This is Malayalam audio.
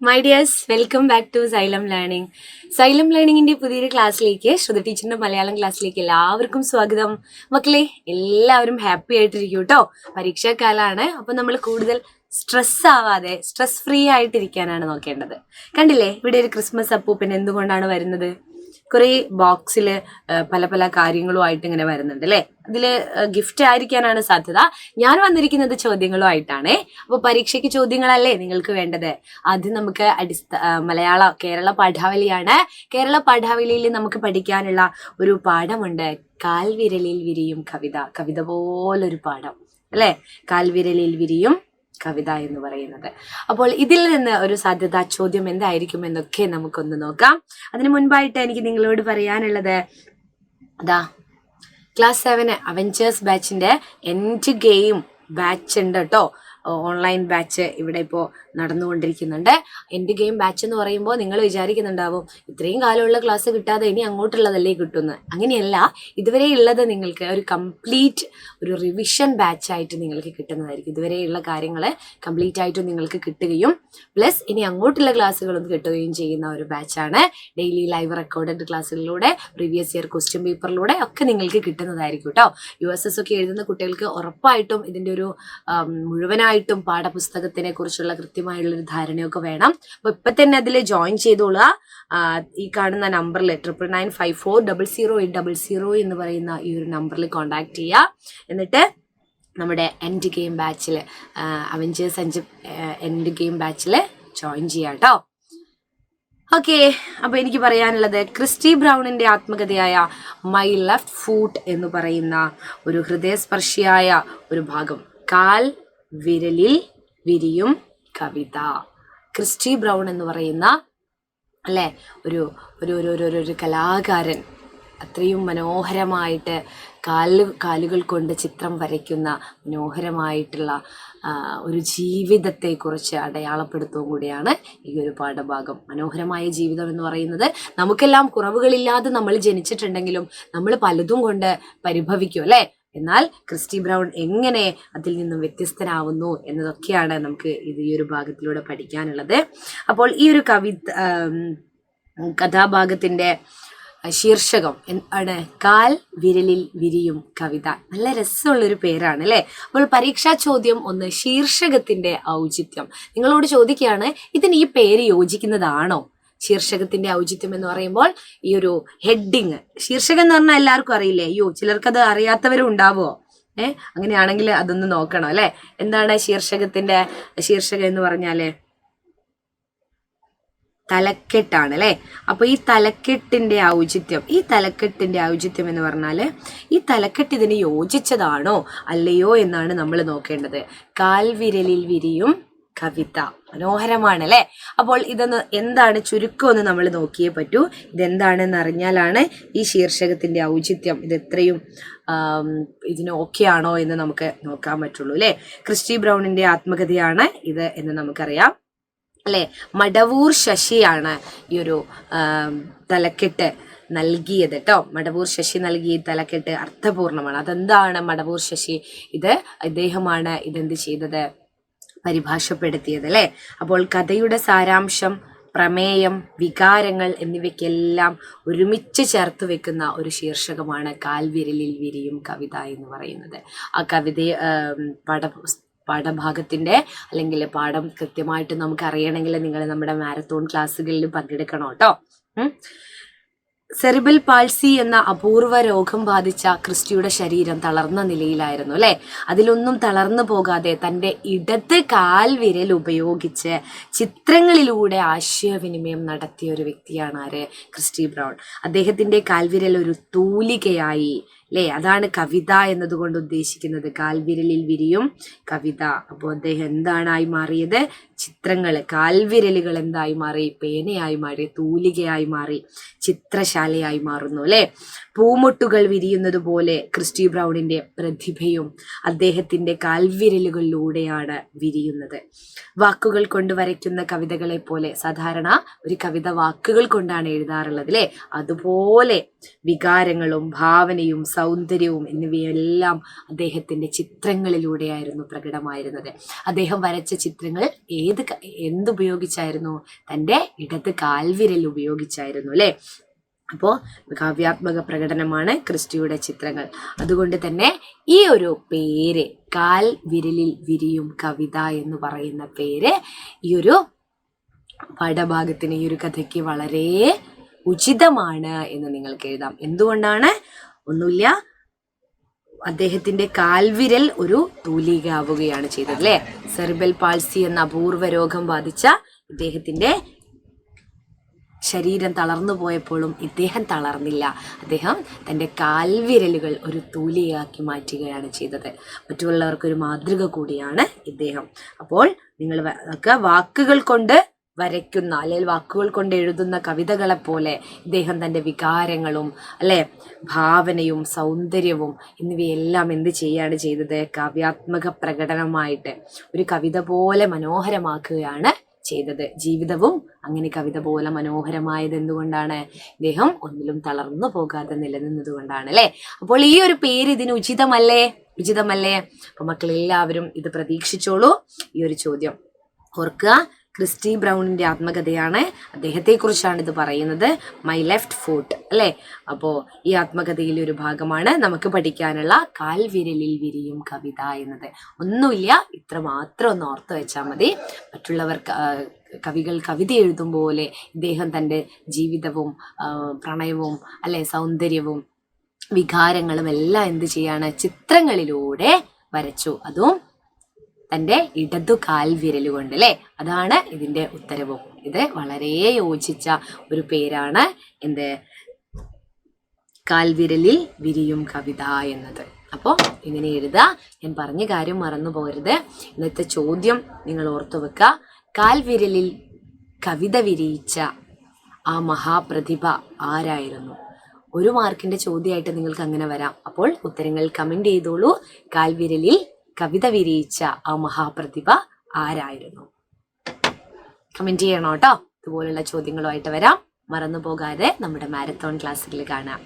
My dears, welcome back to Xylem learning. Xylem ലേണിംഗിന്റെ പുതിയൊരു ക്ലാസ്സിലേക്ക്, ശ്രുതി ടീച്ചറിന്റെ മലയാളം ക്ലാസ്സിലേക്ക് എല്ലാവർക്കും സ്വാഗതം. മക്കളെ, എല്ലാവരും ഹാപ്പി ആയിട്ടിരിക്കും കേട്ടോ. പരീക്ഷാക്കാലാണ്. അപ്പൊ നമ്മൾ കൂടുതൽ സ്ട്രെസ് ആവാതെ സ്ട്രെസ് ഫ്രീ ആയിട്ടിരിക്കാനാണ് നോക്കേണ്ടത്. കണ്ടില്ലേ, ഇവിടെ ഒരു ക്രിസ്മസ് അപ്പൂപ്പൻ എന്തുകൊണ്ടാണ് വരുന്നത്? കുറെ ബോക്സിൽ പല പല കാര്യങ്ങളുമായിട്ട് ഇങ്ങനെ വരുന്നുണ്ട് അല്ലേ. അതില് ഗിഫ്റ്റ് ആയിരിക്കാനാണ് സാധ്യത. ഞാൻ വന്നിരിക്കുന്നത് ചോദ്യങ്ങളുമായിട്ടാണേ. അപ്പൊ പരീക്ഷയ്ക്ക് ചോദ്യങ്ങളല്ലേ നിങ്ങൾക്ക് വേണ്ടത്? ആദ്യം നമുക്ക് കേരള പാഠാവലിയാണ്. കേരള പാഠാവലിയിൽ നമുക്ക് പഠിക്കാനുള്ള ഒരു പാഠമുണ്ട്, കാൽവിരലിൽ വിരിയും കവിത. കവിത പോലൊരു പാഠം അല്ലെ, കാൽവിരലിൽ വിരിയും കവിത എന്ന് പറയുന്നത്. അപ്പോൾ ഇതിൽ നിന്ന് ഒരു സാധ്യതാ ചോദ്യം എന്തായിരിക്കും എന്നൊക്കെ നമുക്കൊന്ന് നോക്കാം. അതിനു മുൻപായിട്ട് എനിക്ക് നിങ്ങളോട് പറയാനുള്ളത്, ക്ലാസ് 7 അവഞ്ചേഴ്സ് ബാച്ചിന്റെ എൻഡ് ഗെയിം ബാച്ച് ഉണ്ട് കേട്ടോ. ഓൺലൈൻ ബാച്ച് ഇവിടെ ഇപ്പോൾ നടന്നുകൊണ്ടിരിക്കുന്നുണ്ട്. എൻഡ് ഗെയിം ബാച്ച് എന്ന് പറയുമ്പോൾ നിങ്ങൾ വിചാരിക്കുന്നുണ്ടാവും, ഇത്രയും കാലമുള്ള ക്ലാസ് കിട്ടാതെ ഇനി അങ്ങോട്ടുള്ളതല്ലേ കിട്ടുമെന്ന്. അങ്ങനെയല്ല, ഇതുവരെ ഉള്ളത് നിങ്ങൾക്ക് ഒരു കംപ്ലീറ്റ് ഒരു റിവിഷൻ ബാച്ചായിട്ട് നിങ്ങൾക്ക് കിട്ടുന്നതായിരിക്കും. ഇതുവരെയുള്ള കാര്യങ്ങൾ കംപ്ലീറ്റ് ആയിട്ട് നിങ്ങൾക്ക് കിട്ടുകയും പ്ലസ് ഇനി അങ്ങോട്ടുള്ള ക്ലാസ്സുകളും കിട്ടുകയും ചെയ്യുന്ന ഒരു ബാച്ചാണ്. ഡെയിലി ലൈവ് റെക്കോർഡഡ് ക്ലാസ്സുകളിലൂടെ, പ്രീവിയസ് ഇയർ ക്വസ്റ്റ്യൻ പേപ്പറിലൂടെ ഒക്കെ നിങ്ങൾക്ക് കിട്ടുന്നതായിരിക്കും കേട്ടോ. USS ഒക്കെ എഴുതുന്ന കുട്ടികൾക്ക് ഉറപ്പായിട്ടും ഇതിൻ്റെ ഒരു മുഴുവനായിട്ടും പാഠപുസ്തകത്തിനെ കുറിച്ചുള്ള കൃത്യമായുള്ളൊരു ധാരണയൊക്കെ വേണം. അപ്പൊ ഇപ്പൊ തന്നെ അതിൽ ജോയിൻ ചെയ്തോളുക. ഈ കാണുന്ന നമ്പറിൽ 9994008000 എന്ന് പറയുന്ന ഈ ഒരു നമ്പറിൽ കോണ്ടാക്ട് ചെയ്യുക. എന്നിട്ട് നമ്മുടെ എൻഡ് ഗെയിം ബാച്ചിൽ, അവഞ്ചേഴ്സ് 5 എൻഡ് ഗെയിം ബാച്ചിൽ ജോയിൻ ചെയ്യാം കേട്ടോ. ഓക്കെ, അപ്പൊ എനിക്ക് പറയാനുള്ളത്, ക്രിസ്റ്റി ബ്രൗണിന്റെ ആത്മകഥയായ മൈ ലെഫ്റ്റ് ഫൂട്ട് എന്ന് പറയുന്ന ഒരു ഹൃദയസ്പർശിയായ ഒരു ഭാഗം, കാൽ വിരലിൽ വിരിയും കവിത. ക്രിസ്റ്റി ബ്രൗൺ എന്ന് പറയുന്ന അല്ലേ ഒരു ഒരു കലാകാരൻ, അത്രയും മനോഹരമായിട്ട് കാലുകൾ കൊണ്ട് ചിത്രം വരയ്ക്കുന്ന മനോഹരമായിട്ടുള്ള ഒരു ജീവിതത്തെക്കുറിച്ച് അടയാളപ്പെടുത്തുകയും കൂടിയാണ് ഈ ഒരു പാഠഭാഗം. മനോഹരമായ ജീവിതം എന്ന് പറയുന്നത്, നമുക്കെല്ലാം കുറവുകളില്ലാതെ നമ്മൾ ജനിച്ചിട്ടുണ്ടെങ്കിലും നമ്മൾ പലതും കൊണ്ട് പരിഭവിക്കും അല്ലേ. എന്നാൽ ക്രിസ്റ്റി ബ്രൗൺ എങ്ങനെ അതിൽ നിന്നും വ്യത്യസ്തനാവുന്നു എന്നതൊക്കെയാണ് നമുക്ക് ഈ ഒരു ഭാഗത്തിലൂടെ പഠിക്കാനുള്ളത്. അപ്പോൾ ഈ ഒരു കഥാഭാഗത്തിന്റെ ശീർഷകം ആണ് കാൽ വിരലിൽ വിരിയും കവിത. നല്ല രസമുള്ളൊരു പേരാണ് അല്ലേ. അപ്പോൾ പരീക്ഷാ ചോദ്യം 1, ശീർഷകത്തിന്റെ ഔചിത്യം. നിങ്ങളോട് ചോദിക്കുകയാണ്, ഇതിന് ഈ പേര് യോജിക്കുന്നതാണോ? ശീർഷകത്തിന്റെ ഔചിത്യം എന്ന് പറയുമ്പോൾ ഈ ഒരു ഹെഡിങ്, ശീർഷകം എന്ന് പറഞ്ഞാൽ എല്ലാവർക്കും അറിയില്ലേ? ചിലർക്കത് അറിയാത്തവരും ഉണ്ടാവുമോ? അങ്ങനെയാണെങ്കിൽ അതൊന്ന് നോക്കണം അല്ലെ. എന്താണ് ശീർഷകം എന്ന് പറഞ്ഞാല്? തലക്കെട്ടാണ് അല്ലെ. അപ്പൊ ഈ തലക്കെട്ടിന്റെ ഔചിത്യം എന്ന് പറഞ്ഞാല്, ഈ തലക്കെട്ട് ഇതിന് യോജിച്ചതാണോ അല്ലയോ എന്നാണ് നമ്മൾ നോക്കേണ്ടത്. കാൽവിരലിൽ വിരിയും കവിത, മനോഹരമാണ് അല്ലെ. അപ്പോൾ ഇതൊന്ന് എന്താണ് ചുരുക്കം ഒന്ന് നമ്മൾ നോക്കിയേ പറ്റൂ. ഇതെന്താണെന്ന് അറിഞ്ഞാലാണ് ഈ ശീർഷകത്തിന്റെ ഔചിത്യം, ഇത് എത്രയും ഇതിന് ഓക്കെ ആണോ എന്ന് നമുക്ക് നോക്കാൻ പറ്റുള്ളൂ അല്ലെ. ക്രിസ്റ്റി ബ്രൗണിന്റെ ആത്മകഥയാണ് ഇത് എന്ന് നമുക്കറിയാം അല്ലെ. മടവൂർ ശശിയാണ് ഈ ഒരു തലക്കെട്ട് നൽകിയത് കേട്ടോ. മടവൂർ ശശി നൽകിയ തലക്കെട്ട് അർത്ഥപൂർണമാണ്. അതെന്താണ് മടവൂർ ശശി? ഇദ്ദേഹമാണ് ഇതെന്ത് ചെയ്തത്? പരിഭാഷപ്പെടുത്തിയത് അല്ലെ. അപ്പോൾ കഥയുടെ സാരാംശം, പ്രമേയം, വികാരങ്ങൾ എന്നിവയ്ക്കെല്ലാം ഒരുമിച്ച് ചേർത്ത് വെക്കുന്ന ഒരു ശീർഷകമാണ് കാൽവിരലിൽ വിരിയും കവിത എന്ന് പറയുന്നത്. ആ പാഠഭാഗത്തിന്റെ അല്ലെങ്കിൽ പാഠം കൃത്യമായിട്ട് നമുക്ക് അറിയണമെങ്കിൽ നിങ്ങൾ നമ്മുടെ മാരത്തോൺ ക്ലാസ്സുകളിൽ പങ്കെടുക്കണം കേട്ടോ. സെറിബൽ പാൾസി എന്ന അപൂർവ രോഗം ബാധിച്ച ക്രിസ്റ്റിയുടെ ശരീരം തളർന്ന നിലയിലായിരുന്നു അല്ലെ. അതിലൊന്നും തളർന്നു പോകാതെ തൻ്റെ ഇടത് കാൽവിരൽ ഉപയോഗിച്ച് ചിത്രങ്ങളിലൂടെ ആശയവിനിമയം നടത്തിയ ഒരു വ്യക്തിയാണ് ആര്? Christy Brown. അദ്ദേഹത്തിന്റെ കാൽവിരൽ ഒരു തൂലികയായി അല്ലേ. അതാണ് കവിത എന്നതുകൊണ്ട് ഉദ്ദേശിക്കുന്നത്, കാൽവിരലിൽ വിരിയും കവിത. അപ്പോൾ അദ്ദേഹം എന്താണായി മാറിയത്? ചിത്രങ്ങൾ, കാൽവിരലുകൾ എന്തായി മാറി? പേനയായി മാറി, തൂലികയായി മാറി, ചിത്രശാലയായി മാറുന്നു അല്ലെ. പൂമൊട്ടുകൾ വിരിയുന്നത് പോലെ ക്രിസ്റ്റി ബ്രൗണിന്റെ പ്രതിഭയും അദ്ദേഹത്തിന്റെ കാൽവിരലുകളിലൂടെയാണ് വിരിയുന്നത്. വാക്കുകൾ കൊണ്ട് വരയ്ക്കുന്ന കവിതകളെ പോലെ, സാധാരണ ഒരു കവിത വാക്കുകൾ കൊണ്ടാണ് എഴുതാറുള്ളത് അല്ലെ, അതുപോലെ വികാരങ്ങളും ഭാവനയും സൗന്ദര്യവും എന്നിവയെല്ലാം അദ്ദേഹത്തിന്റെ ചിത്രങ്ങളിലൂടെയായിരുന്നു പ്രകടമായിരുന്നത്. അദ്ദേഹം വരച്ച ചിത്രങ്ങൾ എന്തുപയോഗിച്ചായിരുന്നു? തൻ്റെ ഇടത് കാൽവിരൽ ഉപയോഗിച്ചായിരുന്നു അല്ലെ. അപ്പോൾ കാവ്യാത്മക പ്രകടനമാണ് ക്രിസ്റ്റിയുടെ ചിത്രങ്ങൾ. അതുകൊണ്ട് തന്നെ ഈ ഒരു പേര്, കാൽ വിരലിൽ വിരിയും കവിത എന്ന് പറയുന്ന പേര് ഈ ഒരു പാഠഭാഗത്തിന്, ഈ ഒരു കഥയ്ക്ക് വളരെ ഉചിതമാണ് എന്ന് നിങ്ങൾക്ക് എഴുതാം. എന്തുകൊണ്ടാണ്? ഒന്നുമില്ല, അദ്ദേഹത്തിന്റെ കാൽവിരൽ ഒരു തൂലിക ആവുകയാണ് ചെയ്തത് അല്ലെ. സെറിബൽ പാൾസി എന്ന അപൂർവ രോഗം ബാധിച്ച ഇദ്ദേഹത്തിന്റെ ശരീരം തളർന്നു പോയപ്പോഴും ഇദ്ദേഹം തളർന്നില്ല. അദ്ദേഹം തൻ്റെ കാൽവിരലുകൾ ഒരു തൂലികയാക്കി മാറ്റുകയാണ് ചെയ്തത്. മറ്റുള്ളവർക്കൊരു മാതൃക കൂടിയാണ് ഇദ്ദേഹം. അപ്പോൾ നിങ്ങൾ വാക്കുകൾ കൊണ്ട് വരയ്ക്കുന്ന അല്ലെങ്കിൽ വാക്കുകൾ കൊണ്ട് എഴുതുന്ന കവിതകളെ പോലെ ഇദ്ദേഹം തൻ്റെ വികാരങ്ങളും അല്ലെ ഭാവനയും സൗന്ദര്യവും എന്നിവയെല്ലാം എന്ത് ചെയ്യാണ് ചെയ്തത്? കാവ്യാത്മക പ്രകടനമായിട്ട് ഒരു കവിത പോലെ മനോഹരമാക്കുകയാണ് ചെയ്തത്. ജീവിതവും അങ്ങനെ കവിത പോലെ മനോഹരമായത് എന്തുകൊണ്ടാണ്? ഇദ്ദേഹം ഒന്നിലും തളർന്നു പോകാതെ നിലനിന്നത് കൊണ്ടാണ് അല്ലെ. അപ്പോൾ ഈ ഒരു പേര് ഇതിന് ഉചിതമല്ലേ? അപ്പൊ മക്കളെല്ലാവരും ഇത് പ്രതീക്ഷിച്ചോളൂ. ഈ ഒരു ചോദ്യം ഓർക്കുക. ക്രിസ്റ്റി ബ്രൗണിന്റെ ആത്മകഥയാണ്. അദ്ദേഹത്തെ കുറിച്ചാണ് ഇത് പറയുന്നത്. മൈ ലെഫ്റ്റ് ഫുട്ട് അല്ലെ. അപ്പോ ഈ ആത്മകഥയിലെ ഒരു ഭാഗമാണ് നമുക്ക് പഠിക്കാനുള്ള കാൽവിരലിൽ വിരിയും കവിത എന്നത്. ഒന്നുമില്ല, ഇത്ര മാത്രം ഒന്ന് ഓർത്ത് വെച്ചാൽ മതി. മറ്റുള്ളവർ കവികൾ കവിത എഴുതും പോലെ ഇദ്ദേഹം തൻ്റെ ജീവിതവും പ്രണയവും അല്ലെ സൗന്ദര്യവും വികാരങ്ങളും എല്ലാം എന്ത് ചെയ്യാണ്? ചിത്രങ്ങളിലൂടെ വരച്ചു. അതും തൻ്റെ ഇടതു കാൽവിരൽ കൊണ്ട് അല്ലെ. അതാണ് ഇതിന്റെ ഉത്തരവും. ഇത് വളരെ യോജിച്ച ഒരു പേരാണ് എന്ത്? കാൽവിരലിൽ വിരിയും കവിത എന്നത്. അപ്പോൾ ഇങ്ങനെ എഴുതുക. ഞാൻ പറഞ്ഞ കാര്യം മറന്നു പോകരുത്. ഇന്നത്തെ ചോദ്യം നിങ്ങൾ ഓർത്തു വെക്കുക. കാൽവിരലിൽ കവിത വിരിയിച്ച ആ മഹാപ്രതിഭ ആരായിരുന്നു? 1 മാർക്കിന്റെ ചോദ്യമായിട്ട് നിങ്ങൾക്ക് അങ്ങനെ വരാം. അപ്പോൾ ഉത്തരങ്ങൾ കമന്റ് ചെയ്തോളൂ. കാൽവിരലിൽ കവിത വിരിയിച്ച ആ മഹാപ്രതിഭ ആരായിരുന്നു? കമന്റ് ചെയ്യണം കേട്ടോ. ഇതുപോലുള്ള ചോദ്യങ്ങളുമായിട്ട് വരാം. മറന്നു പോകാതെ നമ്മുടെ മാരത്തോൺ ക്ലാസ്സുകൾ കാണാം.